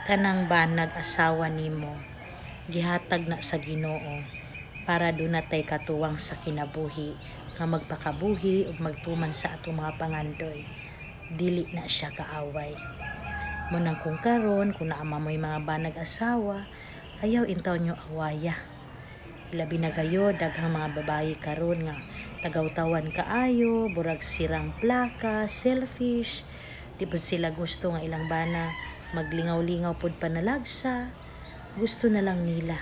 Kanang banag asawa nimo gihatag na sa Ginoo para dunatay katuwang sa kinabuhi nga magpakabuhi ug magtuman sa atong mga pangandoy. Dili na siya kaaway. Munang kung karon kung naama mo'y mga banag asawa, ayaw intaw nyo awaya. Ilabi na gayo daghang mga babayi karon nga tagaw-tawan kaayo, burag sirang plaka, selfish. Di pud sila gusto nga ilang bana maglingaw-lingaw pud panalagsa. Gusto na lang nila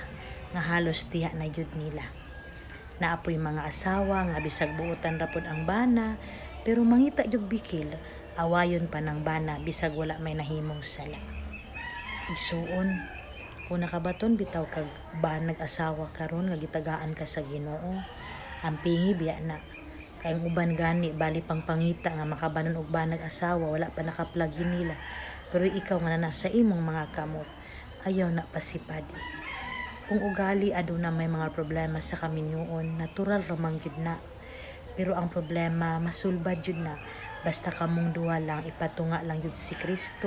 nga halos diha na yun nila. Naapoy mga asawa nga bisag buotan ra pud ang bana, pero mangita jud bikil, awayon pa ng bana bisag wala may nahimong sala. Isuon, kung nakabaton bitaw kag banag asawa karon nga gitagaan ka sa Ginoo, ang pingi biya na. Kay ang uban gani bali pang pangita nga makabanon og banag asawa, wala pa nakaplagi nila. Pero ikaw nga nasa imong mga kamot, ayaw na pasipad. Kung ugali aduna may mga problema sa kaminyoon, natural ramang jud na. Pero ang problema masulbad jud na basta kamong duha lang ipatunga lang jud si Kristo,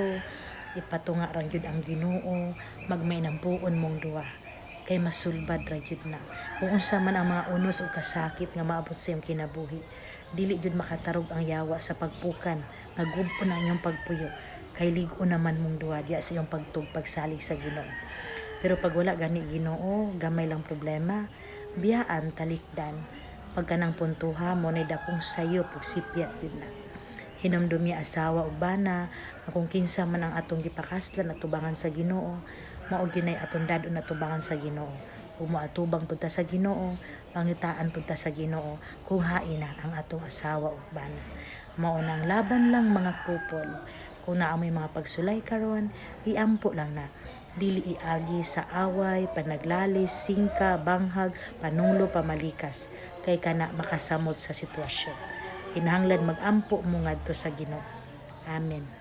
ipatunga ra jud ang Ginoo, magmay ng puon mong duha. Kay masulbad ra jud na. Kung unsa man ang mga unos o kasakit nga maabot sa iyong kinabuhi, dili jud makatarog ang yawa sa pagpukan, nagub-o na inyong pagpuyo. Kay ligo naman mong duha diya sa iyong pagsalig sa Ginoo. Pero pag wala gani Ginoo, gamay lang problema, biyaan talikdan. Pagka nang puntuha mo na dakong sayo pug sipyat yun na. Hinamdumi asawa ug bana, kung kinsa man ang atong gipakaslan at tubangan sa Ginoo, mao gyud nay atong dadon at tubangan sa Ginoo. Kung moatubang pud ta sa Ginoo, pangitaan pud ta sa Ginoo, kung hain na ang atong asawa ug bana. Mao nang laban lang mga kupol. Kung naamoy mga pagsulay karon, iampo lang na. Dili iagi sa away, panaglalis, singka, banghag, panunglo, pamalikas. Kay kana makasamot sa sitwasyon. Kinahanglan mag-ampo mo ngadto sa Ginoo. Amen.